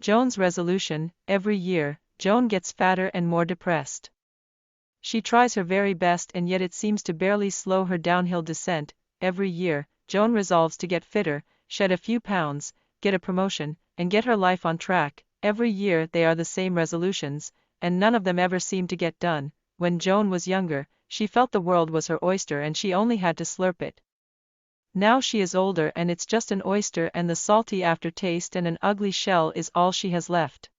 Joan's resolution: every year, Joan gets fatter and more depressed. She tries her very best and yet it seems to barely slow her downhill descent. Every year, Joan resolves to get fitter, shed a few pounds, get a promotion, and get her life on track. Every year they are the same resolutions, and none of them ever seem to get done. When Joan was younger, she felt the world was her oyster and she only had to slurp it. Now she is older and it's just an oyster and the salty aftertaste and an ugly shell is all she has left.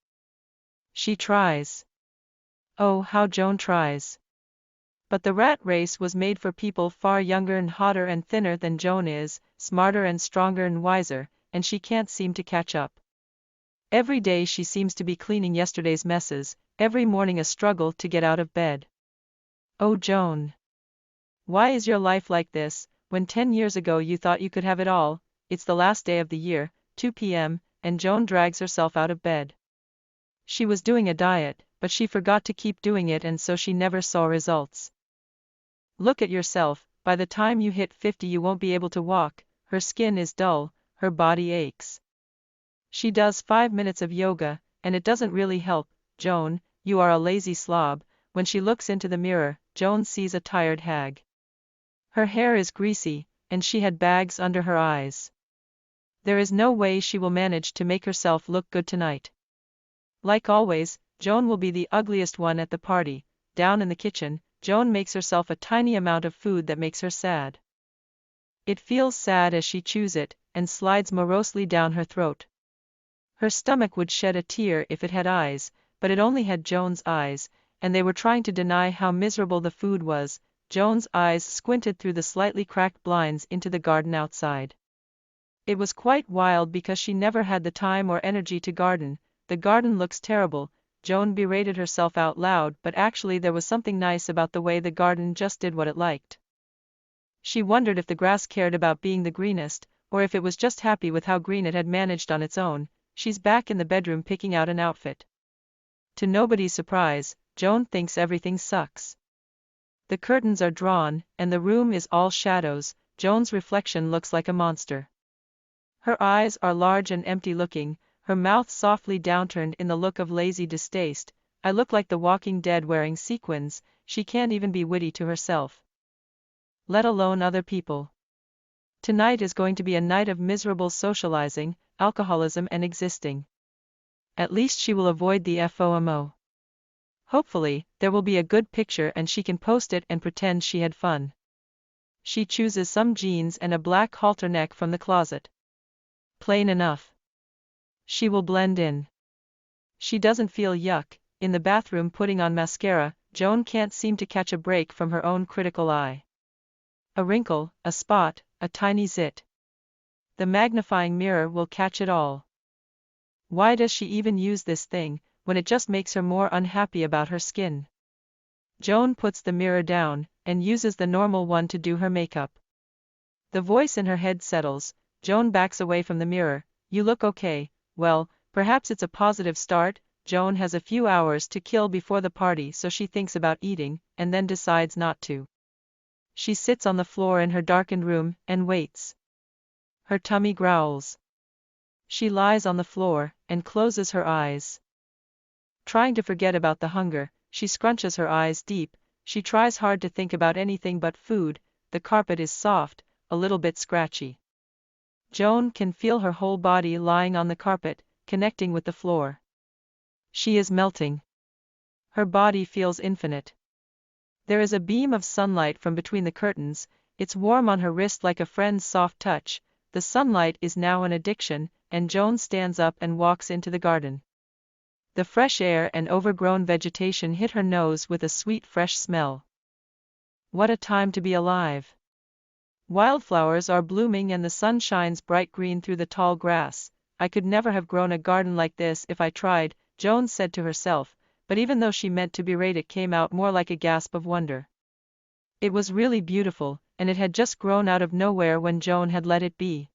She tries. Oh, how Joan tries. But the rat race was made for people far younger and hotter and thinner than Joan is, smarter and stronger and wiser, and she can't seem to catch up. Every day she seems to be cleaning yesterday's messes, every morning a struggle to get out of bed. Oh Joan! Why is your life like this, when 10 years ago you thought you could have it all? It's the last day of the year, 2 p.m., and Joan drags herself out of bed. She was doing a diet, but she forgot to keep doing it and so she never saw results. Look at yourself, by the time you hit 50 you won't be able to walk, her skin is dull, her body aches. She does 5 minutes of yoga, and it doesn't really help. Joan, you are a lazy slob. When she looks into the mirror, Joan sees a tired hag. Her hair is greasy, and she had bags under her eyes. There is no way she will manage to make herself look good tonight. Like always, Joan will be the ugliest one at the party. Down in the kitchen, Joan makes herself a tiny amount of food that makes her sad. It feels sad as she chews it, and slides morosely down her throat. Her stomach would shed a tear if it had eyes, but it only had Joan's eyes, and they were trying to deny how miserable the food was. Joan's eyes squinted through the slightly cracked blinds into the garden outside. It was quite wild because she never had the time or energy to garden. The garden looks terrible. Joan berated herself out loud, but actually there was something nice about the way the garden just did what it liked. She wondered if the grass cared about being the greenest, or if it was just happy with how green it had managed on its own. She's back in the bedroom picking out an outfit. To nobody's surprise, Joan thinks everything sucks. The curtains are drawn, and the room is all shadows. Joan's reflection looks like a monster. Her eyes are large and empty-looking, her mouth softly downturned in the look of lazy distaste. I look like the Walking Dead wearing sequins. She can't even be witty to herself, let alone other people. Tonight is going to be a night of miserable socializing, alcoholism and existing. At least she will avoid the FOMO. Hopefully, there will be a good picture and she can post it and pretend she had fun. She chooses some jeans and a black halter neck from the closet. Plain enough. She will blend in. She doesn't feel yuck. In the bathroom putting on mascara, Joan can't seem to catch a break from her own critical eye. A wrinkle, a spot, a tiny zit. The magnifying mirror will catch it all. Why does she even use this thing, when it just makes her more unhappy about her skin? Joan puts the mirror down, and uses the normal one to do her makeup. The voice in her head settles. Joan backs away from the mirror. You look okay. Well, perhaps it's a positive start. Joan has a few hours to kill before the party, so she thinks about eating, and then decides not to. She sits on the floor in her darkened room, and waits. Her tummy growls. She lies on the floor, and closes her eyes. Trying to forget about the hunger, she scrunches her eyes deep. She tries hard to think about anything but food. The carpet is soft, a little bit scratchy. Joan can feel her whole body lying on the carpet, connecting with the floor. She is melting. Her body feels infinite. There is a beam of sunlight from between the curtains. It's warm on her wrist like a friend's soft touch. The sunlight is now an addiction, and Joan stands up and walks into the garden. The fresh air and overgrown vegetation hit her nose with a sweet fresh smell. What a time to be alive! Wildflowers are blooming and the sun shines bright green through the tall grass. I could never have grown a garden like this if I tried, Joan said to herself, but even though she meant to berate it came out more like a gasp of wonder. It was really beautiful, and it had just grown out of nowhere when Joan had let it be.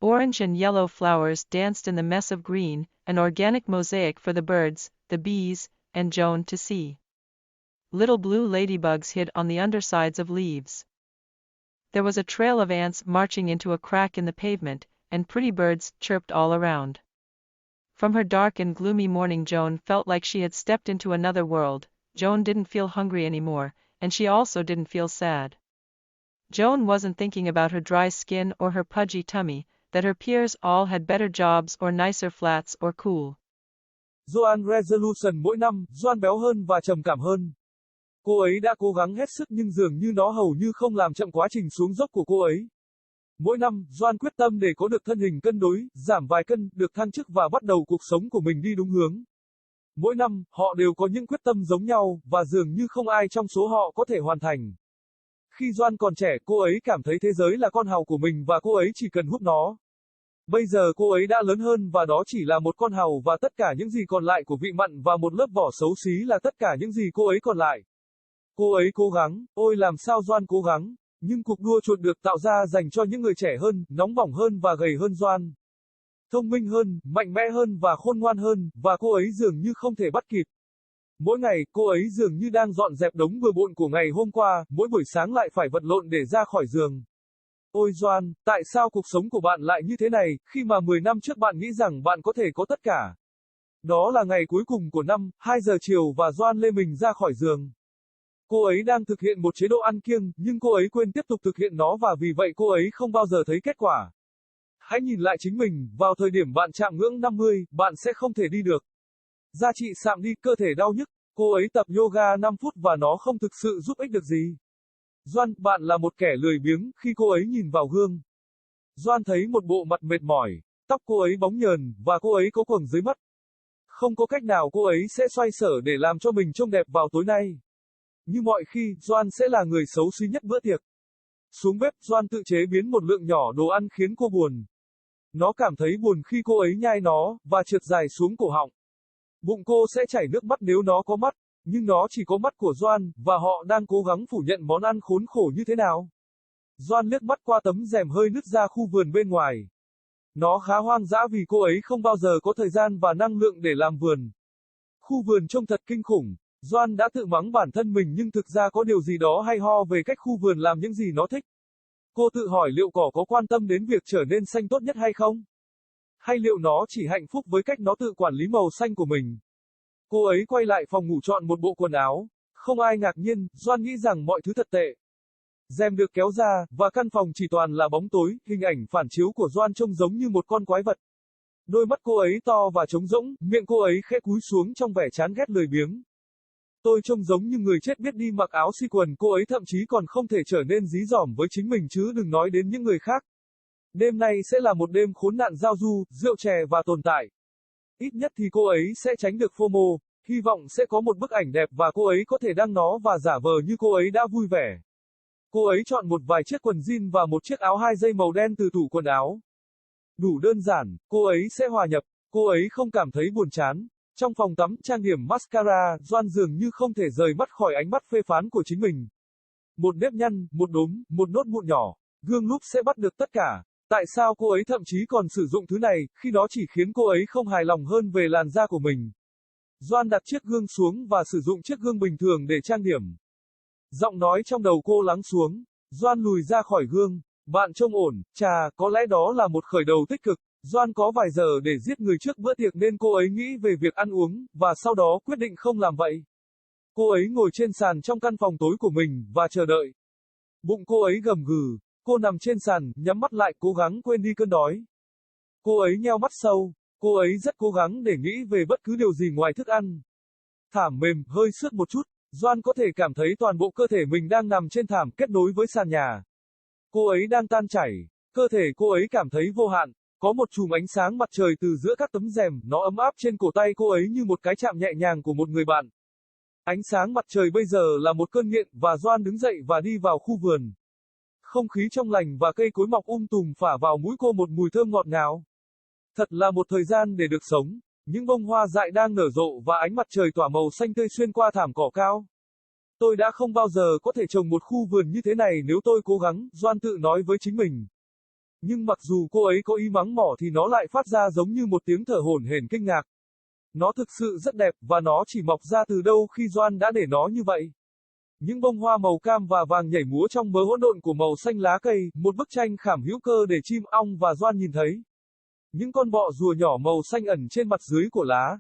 Orange and yellow flowers danced in the mess of green, an organic mosaic for the birds, the bees, and Joan to see. Little blue ladybugs hid on the undersides of leaves. There was a trail of ants marching into a crack in the pavement, and pretty birds chirped all around. From her dark and gloomy morning Joan felt like she had stepped into another world. Joan didn't feel hungry anymore, and she also didn't feel sad. Joan wasn't thinking about her dry skin or her pudgy tummy, that her peers all had better jobs or nicer flats or cool. Joan Resolution mỗi năm, Joan béo hơn và trầm cảm hơn. Cô ấy đã cố gắng hết sức nhưng dường như nó hầu như không làm chậm quá trình xuống dốc của cô ấy. Mỗi năm, Joan quyết tâm để có được thân hình cân đối, giảm vài cân, được thăng chức và bắt đầu cuộc sống của mình đi đúng hướng. Mỗi năm, họ đều có những quyết tâm giống nhau, và dường như không ai trong số họ có thể hoàn thành. Khi Joan còn trẻ, cô ấy cảm thấy thế giới là con hàu của mình và cô ấy chỉ cần hút nó. Bây giờ cô ấy đã lớn hơn và đó chỉ là một con hàu và tất cả những gì còn lại của vị mặn và một lớp vỏ xấu xí là tất cả những gì cô ấy còn lại. Cô ấy cố gắng, ôi làm sao Joan cố gắng, nhưng cuộc đua chuột được tạo ra dành cho những người trẻ hơn, nóng bỏng hơn và gầy hơn Joan. Thông minh hơn, mạnh mẽ hơn và khôn ngoan hơn, và cô ấy dường như không thể bắt kịp. Mỗi ngày, cô ấy dường như đang dọn dẹp đống bừa bộn của ngày hôm qua, mỗi buổi sáng lại phải vật lộn để ra khỏi giường. Ôi Joan, tại sao cuộc sống của bạn lại như thế này, khi mà 10 năm trước bạn nghĩ rằng bạn có thể có tất cả? Đó là ngày cuối cùng của năm, 2 giờ chiều và Joan lê mình ra khỏi giường. Cô ấy đang thực hiện một chế độ ăn kiêng, nhưng cô ấy quên tiếp tục thực hiện nó và vì vậy cô ấy không bao giờ thấy kết quả. Hãy nhìn lại chính mình, vào thời điểm bạn chạm ngưỡng 50, bạn sẽ không thể đi được. Da trị sạm đi, cơ thể đau nhức, cô ấy tập yoga 5 phút và nó không thực sự giúp ích được gì. Joan, bạn là một kẻ lười biếng, khi cô ấy nhìn vào gương. Joan thấy một bộ mặt mệt mỏi, tóc cô ấy bóng nhờn, và cô ấy có quầng dưới mắt. Không có cách nào cô ấy sẽ xoay sở để làm cho mình trông đẹp vào tối nay. Như mọi khi, Joan sẽ là người xấu xí nhất bữa tiệc. Xuống bếp, Joan tự chế biến một lượng nhỏ đồ ăn khiến cô buồn. Nó cảm thấy buồn khi cô ấy nhai nó, và trượt dài xuống cổ họng. Bụng cô sẽ chảy nước mắt nếu nó có mắt, nhưng nó chỉ có mắt của Joan, và họ đang cố gắng phủ nhận món ăn khốn khổ như thế nào. Joan liếc mắt qua tấm rèm hơi nứt ra khu vườn bên ngoài. Nó khá hoang dã vì cô ấy không bao giờ có thời gian và năng lượng để làm vườn. Khu vườn trông thật kinh khủng. Joan đã tự mắng bản thân mình nhưng thực ra có điều gì đó hay ho về cách khu vườn làm những gì nó thích. Cô tự hỏi liệu cỏ có quan tâm đến việc trở nên xanh tốt nhất hay không? Hay liệu nó chỉ hạnh phúc với cách nó tự quản lý màu xanh của mình? Cô ấy quay lại phòng ngủ chọn một bộ quần áo. Không ai ngạc nhiên, Joan nghĩ rằng mọi thứ thật tệ. Rèm được kéo ra, và căn phòng chỉ toàn là bóng tối, hình ảnh phản chiếu của Joan trông giống như một con quái vật. Đôi mắt cô ấy to và trống rỗng, miệng cô ấy khẽ cúi xuống trong vẻ chán ghét lười biếng. Tôi trông giống như người chết biết đi mặc áo si quần, cô ấy thậm chí còn không thể trở nên dí dỏm với chính mình chứ đừng nói đến những người khác. Đêm nay sẽ là một đêm khốn nạn giao du, rượu chè và tồn tại. Ít nhất thì cô ấy sẽ tránh được FOMO, hy vọng sẽ có một bức ảnh đẹp và cô ấy có thể đăng nó và giả vờ như cô ấy đã vui vẻ. Cô ấy chọn một vài chiếc quần jean và một chiếc áo 2 dây màu đen từ tủ quần áo. Đủ đơn giản, cô ấy sẽ hòa nhập, cô ấy không cảm thấy buồn chán. Trong phòng tắm, trang điểm mascara, Joan dường như không thể rời mắt khỏi ánh mắt phê phán của chính mình. Một nếp nhăn, một đốm, một nốt mụn nhỏ, gương lúc sẽ bắt được tất cả. Tại sao cô ấy thậm chí còn sử dụng thứ này, khi nó chỉ khiến cô ấy không hài lòng hơn về làn da của mình? Joan đặt chiếc gương xuống và sử dụng chiếc gương bình thường để trang điểm. Giọng nói trong đầu cô lắng xuống. Joan lùi ra khỏi gương. Bạn trông ổn, chà, có lẽ đó là một khởi đầu tích cực. Joan có vài giờ để giết người trước bữa tiệc nên cô ấy nghĩ về việc ăn uống, và sau đó quyết định không làm vậy. Cô ấy ngồi trên sàn trong căn phòng tối của mình, và chờ đợi. Bụng cô ấy gầm gừ. Cô nằm trên sàn, nhắm mắt lại, cố gắng quên đi cơn đói. Cô ấy nheo mắt sâu. Cô ấy rất cố gắng để nghĩ về bất cứ điều gì ngoài thức ăn. Thảm mềm, hơi sướt một chút. Joan có thể cảm thấy toàn bộ cơ thể mình đang nằm trên thảm kết nối với sàn nhà. Cô ấy đang tan chảy. Cơ thể cô ấy cảm thấy vô hạn. Có một chùm ánh sáng mặt trời từ giữa các tấm rèm, nó ấm áp trên cổ tay cô ấy như một cái chạm nhẹ nhàng của một người bạn. Ánh sáng mặt trời bây giờ là một cơn nghiện, và Joan đứng dậy và đi vào khu vườn. Không khí trong lành và cây cối mọc tùm phả vào mũi cô một mùi thơm ngọt ngào. Thật là một thời gian để được sống. Những bông hoa dại đang nở rộ và ánh mặt trời tỏa màu xanh tươi xuyên qua thảm cỏ cao. Tôi đã không bao giờ có thể trồng một khu vườn như thế này nếu tôi cố gắng, Joan tự nói với chính mình. Nhưng mặc dù cô ấy có ý mắng mỏ thì nó lại phát ra giống như một tiếng thở hổn hển kinh ngạc. Nó thực sự rất đẹp, và nó chỉ mọc ra từ đâu khi Joan đã để nó như vậy. Những bông hoa màu cam và vàng nhảy múa trong mớ hỗn độn của màu xanh lá cây, một bức tranh khảm hữu cơ để chim ong và Joan nhìn thấy. Những con bọ rùa nhỏ màu xanh ẩn trên mặt dưới của lá.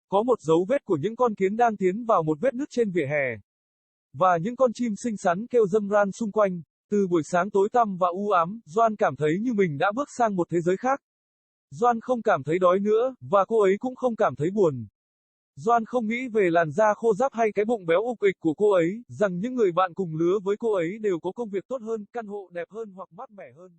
Có một dấu vết của những con kiến đang tiến vào một vết nứt trên vỉa hè. Và những con chim xinh xắn kêu râm ran xung quanh. Từ buổi sáng tối tăm và u ám, Joan cảm thấy như mình đã bước sang một thế giới khác. Joan không cảm thấy đói nữa, và cô ấy cũng không cảm thấy buồn. Joan không nghĩ về làn da khô ráp hay cái bụng béo ục ịch của cô ấy, rằng những người bạn cùng lứa với cô ấy đều có công việc tốt hơn, căn hộ đẹp hơn hoặc mát mẻ hơn.